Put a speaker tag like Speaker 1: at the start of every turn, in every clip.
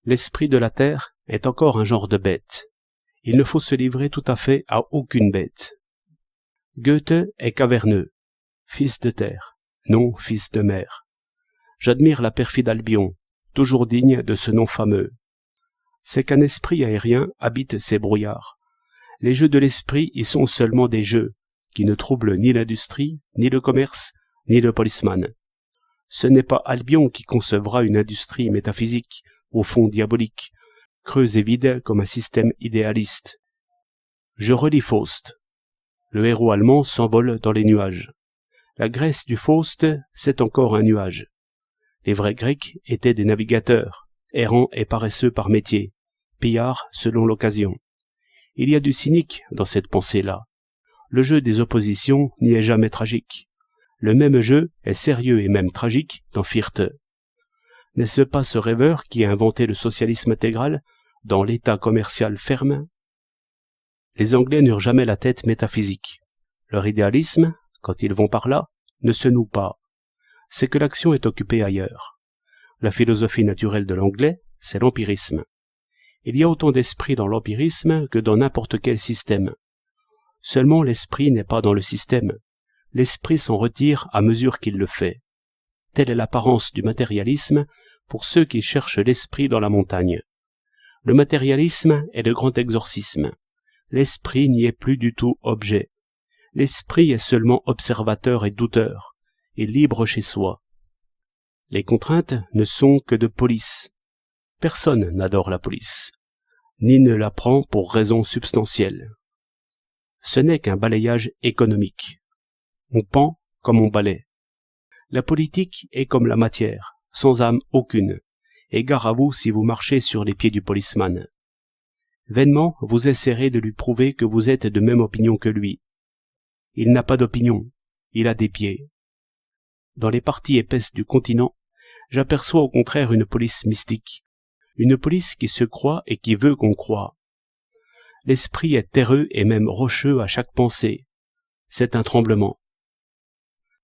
Speaker 1: L'esprit de la terre est encore un genre de bête. Il ne faut se livrer tout à fait à aucune bête. Goethe est caverneux, fils de terre, non fils de mer. J'admire la perfide Albion, toujours digne de ce nom fameux. C'est qu'un esprit aérien habite ces brouillards. Les jeux de l'esprit y sont seulement des jeux, qui ne troublent ni l'industrie, ni le commerce, ni le policeman. Ce n'est pas Albion qui concevra une industrie métaphysique, au fond diabolique, creuse et vide comme un système idéaliste. Je relis Faust. Le héros allemand s'envole dans les nuages. La Grèce du Faust, c'est encore un nuage. Les vrais Grecs étaient des navigateurs, errants et paresseux par métier, pillards selon l'occasion. Il y a du cynique dans cette pensée-là. Le jeu des oppositions n'y est jamais tragique. Le même jeu est sérieux et même tragique dans Fichte. N'est-ce pas ce rêveur qui a inventé le socialisme intégral dans l'état commercial ferme? Les Anglais n'eurent jamais la tête métaphysique. Leur idéalisme, quand ils vont par là, ne se noue pas. C'est que l'action est occupée ailleurs. La philosophie naturelle de l'anglais, c'est l'empirisme. Il y a autant d'esprit dans l'empirisme que dans n'importe quel système. Seulement l'esprit n'est pas dans le système. L'esprit s'en retire à mesure qu'il le fait. Telle est l'apparence du matérialisme pour ceux qui cherchent l'esprit dans la montagne. Le matérialisme est le grand exorcisme. L'esprit n'y est plus du tout objet. L'esprit est seulement observateur et douteur, et libre chez soi. Les contraintes ne sont que de police. Personne n'adore la police, ni ne la prend pour raison substantielle. Ce n'est qu'un balayage économique. On pend comme on balaie. La politique est comme la matière, sans âme aucune, et gare à vous si vous marchez sur les pieds du policeman. Vainement, vous essaierez de lui prouver que vous êtes de même opinion que lui. Il n'a pas d'opinion, il a des pieds. Dans les parties épaisses du continent, j'aperçois au contraire une police mystique, une police qui se croit et qui veut qu'on croie. L'esprit est terreux et même rocheux à chaque pensée. C'est un tremblement.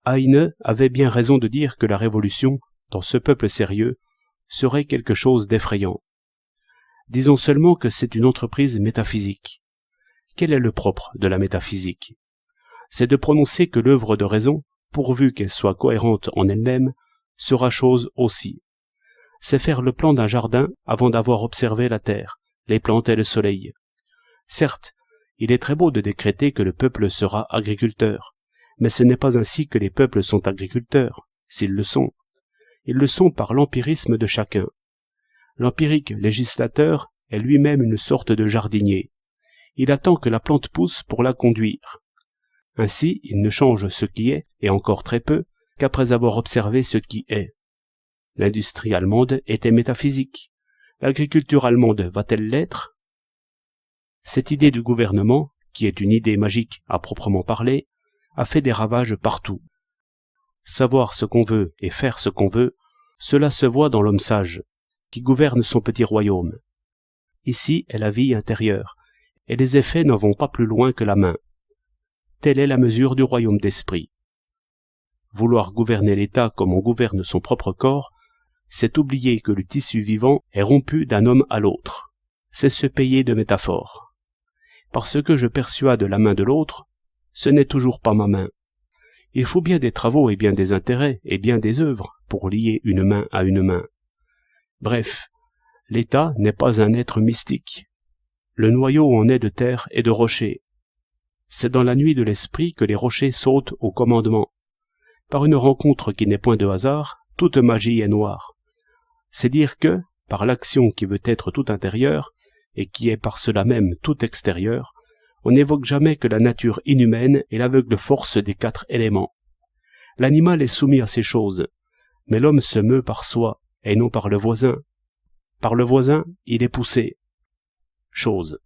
Speaker 1: Heine avait bien raison de dire que la révolution, dans ce peuple sérieux, serait quelque chose d'effrayant. Disons seulement que c'est une entreprise métaphysique. Quel est le propre de la métaphysique? C'est de prononcer que l'œuvre de raison, pourvu qu'elle soit cohérente en elle-même, sera chose aussi. C'est faire le plan d'un jardin avant d'avoir observé la terre, les plantes et le soleil. Certes, il est très beau de décréter que le peuple sera agriculteur, mais ce n'est pas ainsi que les peuples sont agriculteurs, s'ils le sont. Ils le sont par l'empirisme de chacun. L'empirique législateur est lui-même une sorte de jardinier. Il attend que la plante pousse pour la conduire. Ainsi, il ne change ce qui est, et encore très peu, qu'après avoir observé ce qui est. L'industrie allemande était métaphysique. L'agriculture allemande va-t-elle l'être? Cette idée du gouvernement, qui est une idée magique à proprement parler, a fait des ravages partout. Savoir ce qu'on veut et faire ce qu'on veut, cela se voit dans l'homme sage, qui gouverne son petit royaume. Ici est la vie intérieure, et les effets n'en vont pas plus loin que la main. Telle est la mesure du royaume d'esprit. Vouloir gouverner l'État comme on gouverne son propre corps, c'est oublier que le tissu vivant est rompu d'un homme à l'autre. C'est se payer de métaphores. Parce que je persuade la main de l'autre, ce n'est toujours pas ma main. Il faut bien des travaux et bien des intérêts et bien des œuvres pour lier une main à une main. Bref, l'État n'est pas un être mystique. Le noyau en est de terre et de rochers. C'est dans la nuit de l'esprit que les rochers sautent au commandement. Par une rencontre qui n'est point de hasard, toute magie est noire. C'est dire que, par l'action qui veut être tout intérieure, et qui est par cela même tout extérieur, on n'évoque jamais que la nature inhumaine et l'aveugle force des 4 éléments. L'animal est soumis à ces choses, mais l'homme se meut par soi, et non par le voisin. Par le voisin, il est poussé. Chose.